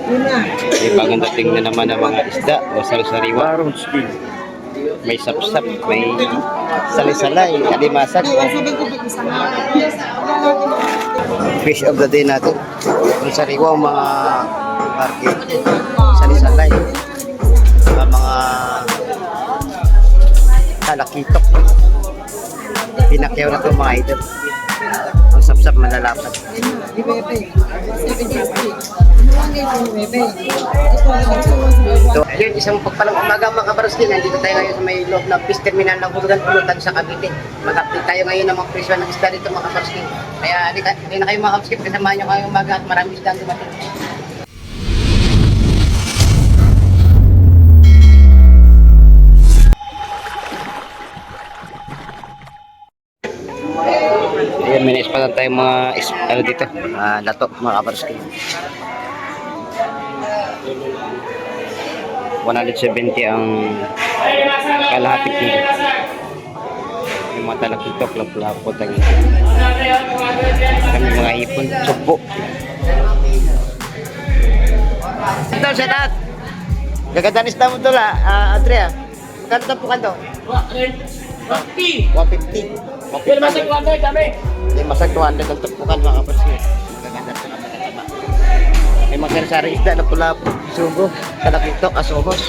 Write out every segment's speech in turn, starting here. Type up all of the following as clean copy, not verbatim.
May bagong dating na naman ng mga isda o sari-sariwa. May sapsap, may salisalay, alimasag. Fish of the day natin. Yung sariwa, mga market, salisalay, mga talakitok. Pinakyaw na ito mga idol. Ang sapsap malalapat. So, yun, isang pagpalang umaga mga kabaroskin. Nandito tayo ngayon sa may loob ng fish terminal ng Hulugan Pulutan sa Cavite. Mag-update tayo ngayon ng mga presyo ng isda dito mga kabaroskin. Kaya hindi na kayo mga kabaroskin. Kasamahan nyo ngayong umaga at maraming isda ang dumating. Ayan, may naispatan tayo mga ano dito, lato mga kabaroskin. 170 ang kalahati kilo. Yung mga talakitok, lapo, tangi. Kami mga hipon, subo. Ito, set out! Gaganda isda mo ito la, Andrea. Magkano ito po kanto? 150. 150. Pero masag 200 kami. Hindi, masag 200 ang tupukan mga kabaroskin. Gaganda ito na maganda. May mga sari-sari isda na pula, subo, talakitok, asomos.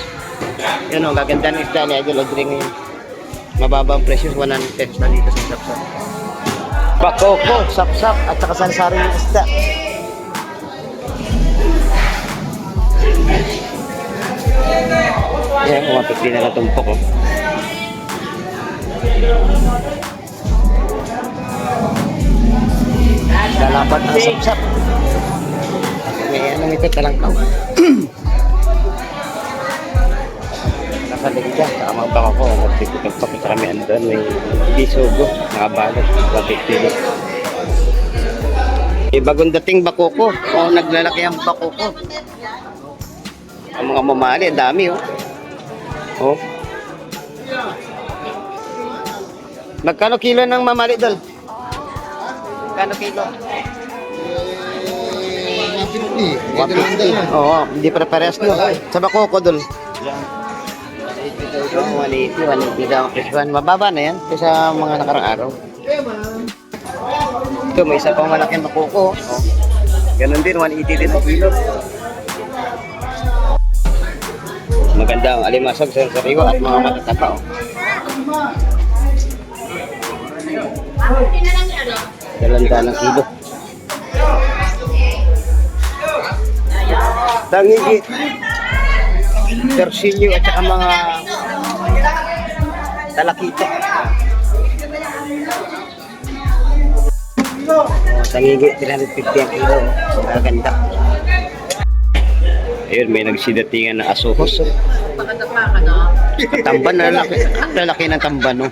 Yun o, gaganda ng isda ni Idol Audrey ngayon. Mababa ang presyo, 100 pesos na dito sa sapsap. Bakoko, sapsap, at saka sari-sari ng isda. Yan, 150 na natumpok o. Lalapat ang sapsap. May anong ito, talangkaw. Nakalig ka, saka mga baka ko, magpipitagpak sa kami andun, may bisugo, nakabalot, magpipili. May bagong dating bakoko, o naglalaki ang bakoko. Ang mga mamali, dami oh. Oh. Magkano kilo ng mamali dol? Magkano kilo? 150. Oo, hindi para parehas no. Sa bakoko dol. 180, 180 daw ang presyon. Mababa na yan kaysa mga nakarang araw. Ito, may isa pang malaking bakoko. Oh. Ganun din, 180 din ang kilo. Maganda ang alimasag sa sariwa at mga matataba. Oh. Dalanda ng kilo. Tangigi, tersilyo at saka mga talakita. Oh, tangigi, 350 ang kilo. Maganda. Ayun, may nagsidatingan na asuhos. Tamban na lalaki. Lalaki ng tamban, no?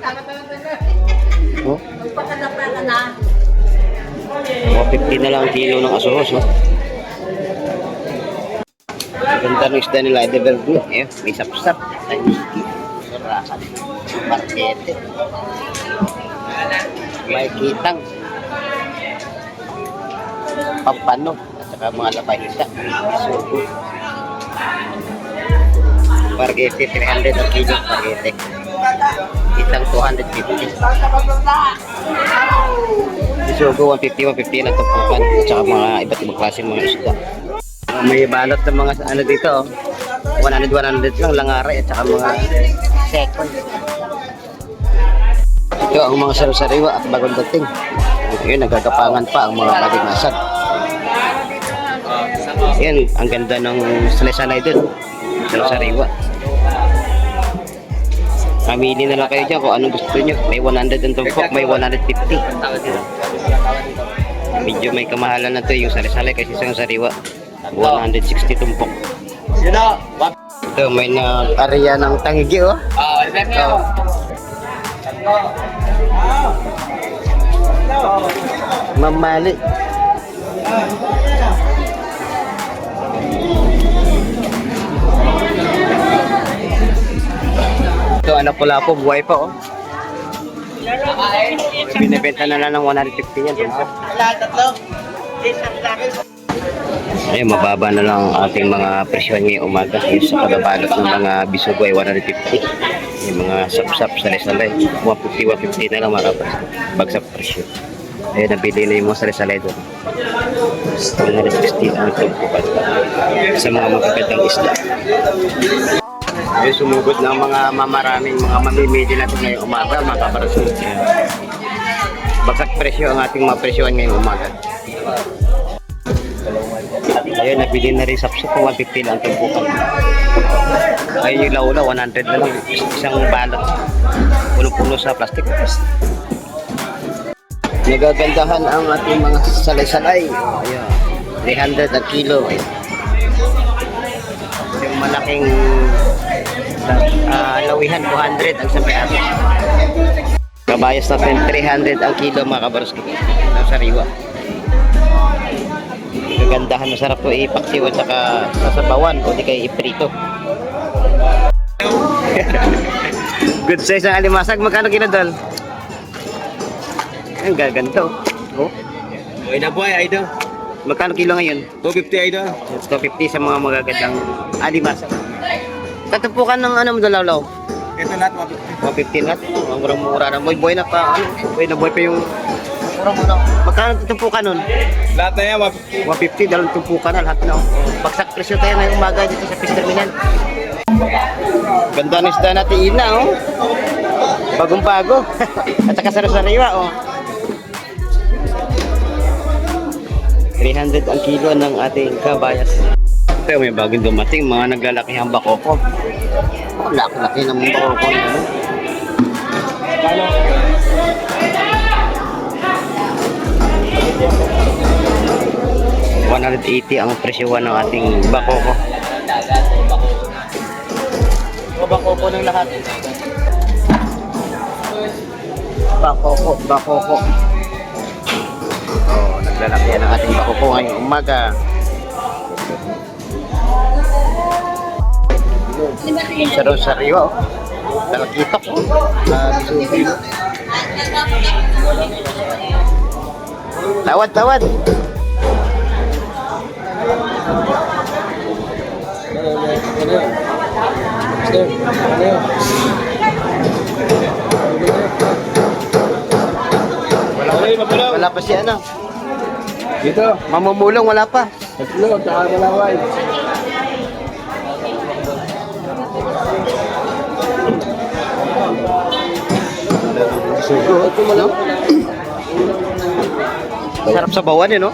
Oh. 50 na lang ang kilo ng asuhos, no? Ganda ng isda nila, Edeverblue. Ayun, may sapsap, taniki, surakan, markete, may kitang, pampano, at saka mga lapahita, sugo. Markete, 300 ang kilo, markete. Kitang 250. Sugo, 150 lang tapukan, at saka mga iba't ibang klaseng mga isda. May balot ng mga ano dito, 100 lang, langaray at saka mga second. Ito ang mga sari-sariwa at bagong dating. Yun, nagagapangan pa ang mga bagong masag. Yan, ang ganda ng salay-salay din, sari-sariwa. Mamili na lang kayo dyan kung anong gusto nyo. May 100 ang tumpok, may 150. Medyo may kamahalan na to yung sari-salay kasi isang sariwa. 160 tumpok. Ito, may nag-area ng tangigi, oh. Mamali. Ito, anak pula po, buhay pa, oh. Binibenta na lang ng 150 yan. Tatlo. Ayun, mababa na lang ang ating mga presyon ngayong umaga. Yung sa pagbabalot ng mga bisugo ay 150. Yung mga sap-sap salay-salay, 150 na lang mga kapatid. Bagsak presyo. Ayun, nabili na yung mga salay-salay doon. 160 ang tumpukan sa mga magagandang isla. Ayun, sumugod na ang mga mamaraming mga mamimili natin ngayong umaga, mga kabarasyon. Bagsak presyo ang ating mga presyon ngayong umaga. Ayun, nabili na rin sapsap po 150 lang tumpukan. Ayun, yung laula 100 na lang isang balot. Puno-puno sa plastic. Nagagandahan ang ating mga salay-salay. Ayun, 300 ang kilo. Yung malaking lawihan 200 ang sabi. Kabayas natin 300 ang kilo mga kabaroski. Sa sariwa. Gagandahan, masarap to ipaksiw at saka sasabawan o di kaya iprito. Good size ang alimasag. Magkano kilo dol? Ang gaganto. Oh. Ay na boy, ay daw. Magkano kilo ngayon? 250 ay daw. 250 sa mga magagandang alimasag. Tatumpukan ng ano mo dalawlaw? Ito lahat 150 150. lahat. Ang murang-mura na. Boy na pa. Ano? Boy pa yung murang-mura. Magkano tatumpukan nun? Lahat na yan 150, 150. dalawang tumpukan na lahat na. Bagsak presyo tayo ngayong umaga dito sa fish terminal. Ganda ng isda natin ina, oh. Bagong-bago. At saka sariwa, oh. 300 ang kilo ng ating kabayas. Pero may bagong dumating, mga naglalakihang bakoko. Oh, laki-laki ng mga bakoko na. $180 ang presyo ng ating bakoko. Bakoko ng lahat. Bakoko. Oh, naglalaki ang ating bakoko ngayong umaga. Sariwa, oh. Talakitok, oh. Tawad. Wala pa siya, ano? Dito. Mamumulong, wala pa. Tatlo, tsaka malaway. Sugo, no? Sarap sa bawan, eh, no?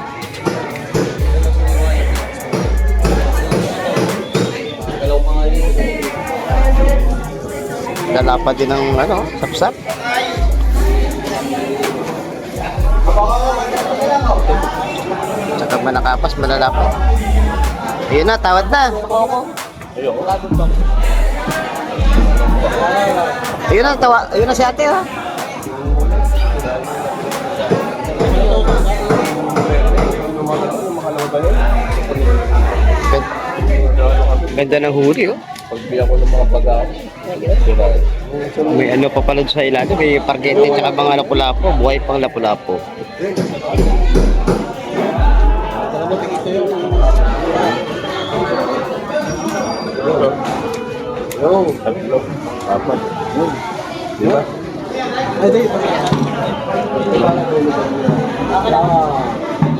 Lalapad din ng ano, sapsap. Tsaka manakapas, malalapad. Ayun na, tawad na. Ayun na, ayun na si ate, ha. Ganda ng huli, oh. Pagbilang ko ng mga baga. May ano pa pala sa ilalim, may pargete tsaka mga lapu-lapo, buhay pang lapu-lapo. Tatlo. Apat. Diba?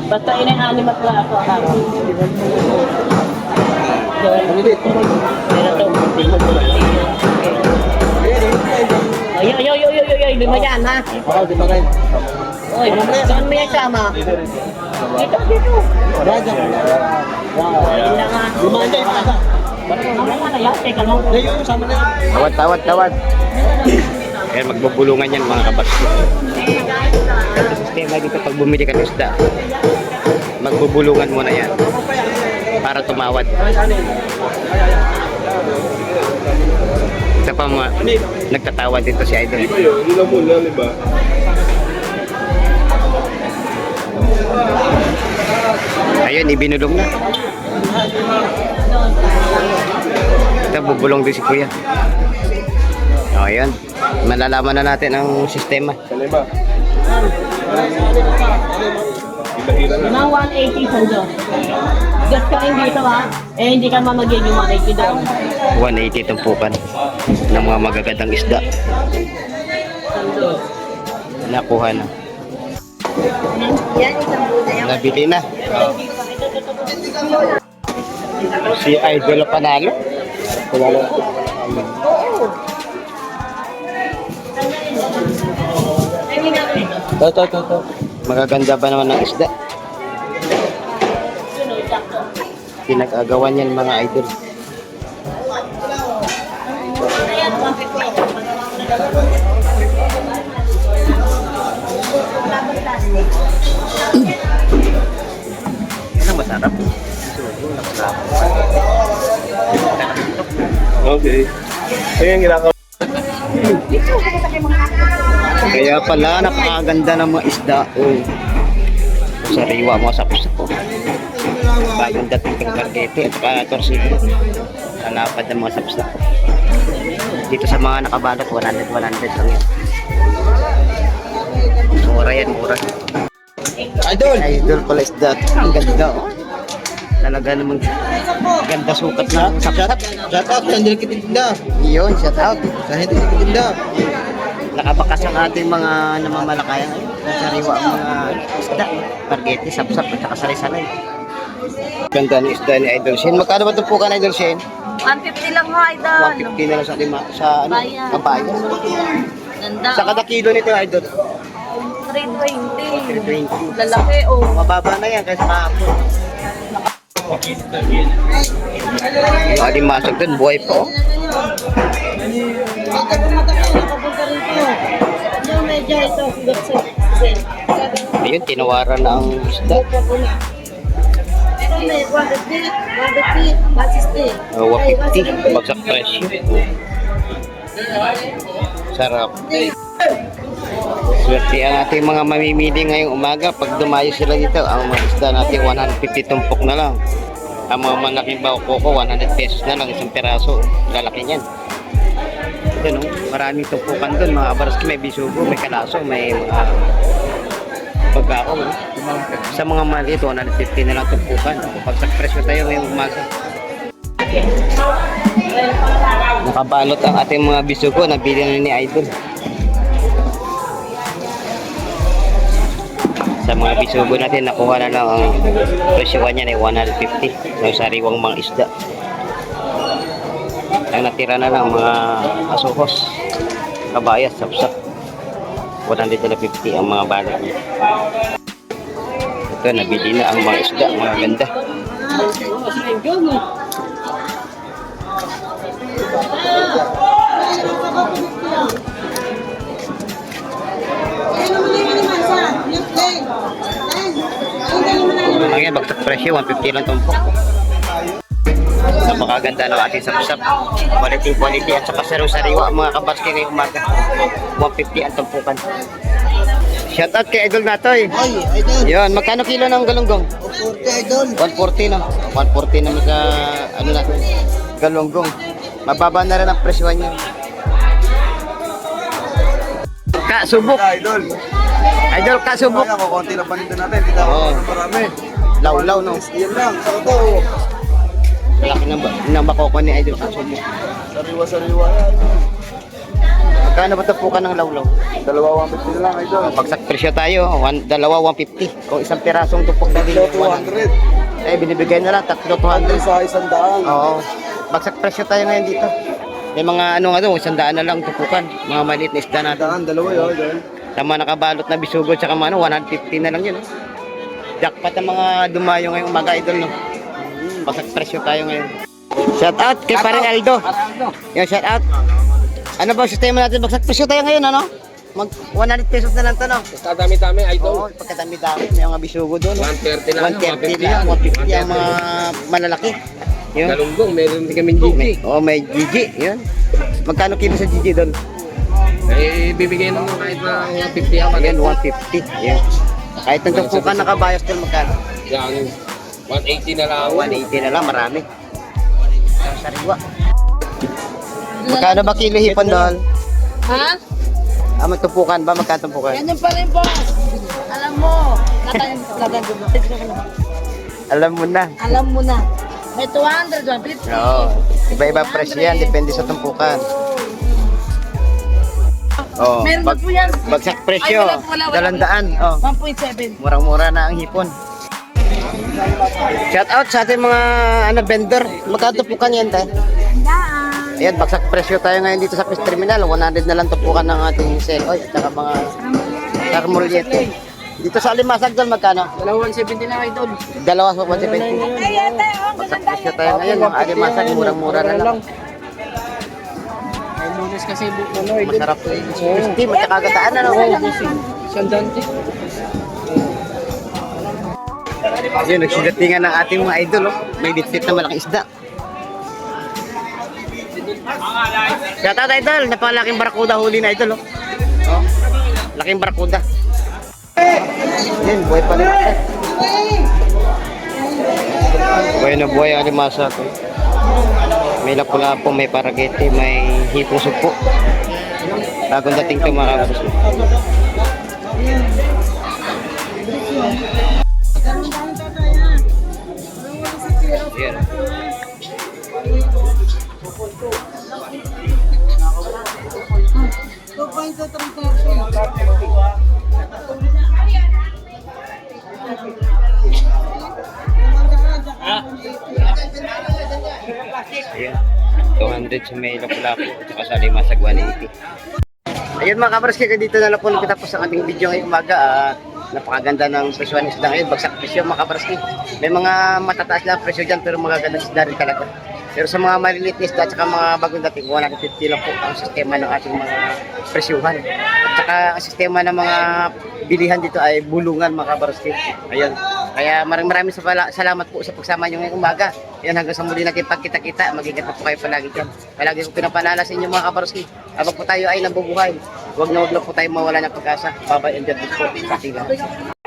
Basta inang-anim at lahat ako akala. Ay, lima yan, ha? Oo, di ba kayo? Oy, saan mo yan sama? Dito. Ayun na nga. Lumanda yung pasa. Ano na yan? Teka lang. Ngayon, sama na yan. Tawad. Kaya magbubulungan yan mga kabarsko. Kasi sistema dito pag bumili ka ng isda, magbubulungan muna yan para tumawad. Isa pa mga nagtatawad dito si Idol. Iba yun, yun lang muna, di ba? Ayun, ibinulong na. Ito, bubulong din si Kuya. O, ayun. Malalaman na natin ang sistema. Kalima. Bahira na. Mga 180 sando. Gas ka rin dito ha. Eh hindi ka mamagiging makikita doon. 180 tumpukan ng mga magagandang isda. Sando. Nakuha na. Yan, isang buta yan. Nabili na. Si Idol panalo. Oo. Ito. Magaganda ba naman ng isda? Pinag-agawan yan mga idol. Yan ang masarap. Okay. Ayun yung ginagawa. Kaya pala napakaganda ng mga isda. Sariwa mga sapos-sapo. Bagong dating kang targete at saka torsido. Lalapad ng mga sapos-sapo. Dito sa mga nakabalot, 100 lang yan. Mura yan, mura. Idol pala isda. Ang ganda, oh. Talaga namang ganda sukat na sapsap. Shout out sa hindi kitinda. Yun, shout out. Sa hindi kitinda. Nakabakas ang ating mga namamalakayan. Sariwa ang mga isda. Targete, sapsap at saka saray-saray. Ganda ng isda ni Idol Shane. Magkano ba ito po ka na Idol Shane? 150 lang ho, idol. 150 na lang sa ano, Bayan. kabayan. Ganda. Sa kada kilo nito Idol. 320. 320. Lalaki, oh. Mababa na yan kaysa kahapon. Yung ating masag doon, buhay pa oh. Ayun, tinawaran na ang isda. Oh, 150, bagsak presyo. Sarap. Swerte ang ating mga mamimili ngayong umaga. Pag dumayo sila dito, ang mga isda natin 150 tumpok na lang. Ang mga malaking bako ko 100 pesos na lang isang peraso. Lalaki niyan. Ito no, maraming tumpukan doon. Mga abaraski, may bisugo, may kalaso, may pagkao. No? Sa mga maliit, 150 na lang tumpukan. Pagsak presyo tayo ngayong umaga. Nakabalot ang ating mga bisugo. Nabili na ni Idol. Sa mga bisugo natin, nakuha na lang ang presyohan niya ay 150 ng sariwang mga isda. Ang natira na lang mga asuhos, kabayas, sapsap. 150 ang mga balot niya. Ito, nabili na ang mga isda, mga ganda. Ngayon, bagsak presyo, 150 lang tumpok. Napakaganda ng ating sapsap. Quality at saka sariwa ang mga kabaski ngayong umaga. 150 ang tumpukan. Shout out kay Idol Natoy. Ay, idol. Yun, magkano kilo ng galunggong? 40 idol. 140 no? 140 naman sa ano natin, galunggong. Mababa na rin ang presyohan niya. Subok. Idol. Idol, subok. Kaya kukunti lang paninda natin. Hindi tayo Oo. marami. Law-law no? Yan lang. Sa ito. Malaki ng bakoko ni Idol subok. Sariwa-sariwa yan. Magkano ba tapukan ng law-law? 250 na lang idol. Pagsak presyo tayo, 150. Kung isang pirasong tupok na din, 200. eh binibigay na lang, 200 300. sa 100. Oo. Bagsak presyo tayo ngayon dito. May mga ano nga doon, 100 na lang tupukan. Mga maliit na isda natin. Daan, dalawa yun idol. Sa mga nakabalot na bisugo tsaka mga ano, 150 na lang yun. Jackpot ang mga dumayo ngayong umaga idol. No? Bagsak presyo tayo ngayon. Shout out kay Pareng Aldo. Yung shout out. Ano ba ang sistema natin? Bagsak presyo tayo ngayon, ano? Mag 100 pesos na lang to, no? Kadami-dami, Oo, idol. pagkadami-dami. May mga bisugo doon. 130 lang, 130 lang, 150 ang mga malalaki. Yun. Galunggong, meron din kami Gigi. Oh, may Gigi, yun. Magkano kilo sa Gigi doon? Eh, bibigay naman kahit na 150 ako. Ayan, 150. Yan. Kahit ang tumpukan nakabayas doon, magkano? Yan, 180 na lang. 180 na lang, marami. Ang sariwa. Magkano ba kilo hipon doon? Ha? May tumpukan ba? Magkano tumpukan? Ganyan pa rin, boss. Alam mo, Alam mo na. Alam mo na. May 200, 150. Oo. Iba-iba presyo yan, depende sa tumpukan. Oh, Meron na po yan. bagsak presyo, Ay, wala. 200. Oh. 1.7. Murang-mura na ang hipon. Shout out sa ating mga vendor. Magkano tupukan yan tayo? Ayan, bagsak presyo tayo ngayon dito sa Fish Terminal. 100 na lang tupukan ng ating sale oil at saka mga sarmoliete. Dito sa Alimasag doon, magkano? 170 na kayo doon. Dalawa sa 170. Bagsak presyo tayo ngayon. Mga Alimasag, murang-mura na lang. Ay, lunes kasi Masarap to yung crispy, magkakagataan na. Sandante. Ayun, nagsidatingan ng ating mga idol. Oh. May bitbit na malaking isda. Shout out idol, napakalaking barakuda huli na idol. Oh. Laking barakuda. Yan, buhay pa rin. Buhay na buhay ang alimasa to. May lapu-lapu, may paragete, may hipong supo. Bagong dating ito mga kabus. Yan. Ayan. 200 sa may lapu-lapu at saka sa Alimasag 180. Ayun mga kabraski, dito na lang po nakitapos ang ating video ngayong umaga. Napakaganda ng presyo ng isda ngayon, bagsak presyo mga kabraski. May mga matataas na presyo dyan pero magaganda isda rin talaga. Pero sa mga maliliit na isda at saka mga bagong dating, 150 lang po ang sistema ng ating mga presyuhan. At saka ang sistema ng mga bilihan dito ay bulungan mga kabraski. Ayun. Kaya maraming salamat po sa pagsama nyo ngayong umaga. Yan, hanggang sa muli natin pagkita-kita, mag-ingat po kayo palagi dyan. Palagi ko pinapaalala sa inyo mga kabaroski, habang po tayo ay nabubuhay, huwag na po tayo mawala ng pag-asa. Bye-bye and God bless po sa ating lahat.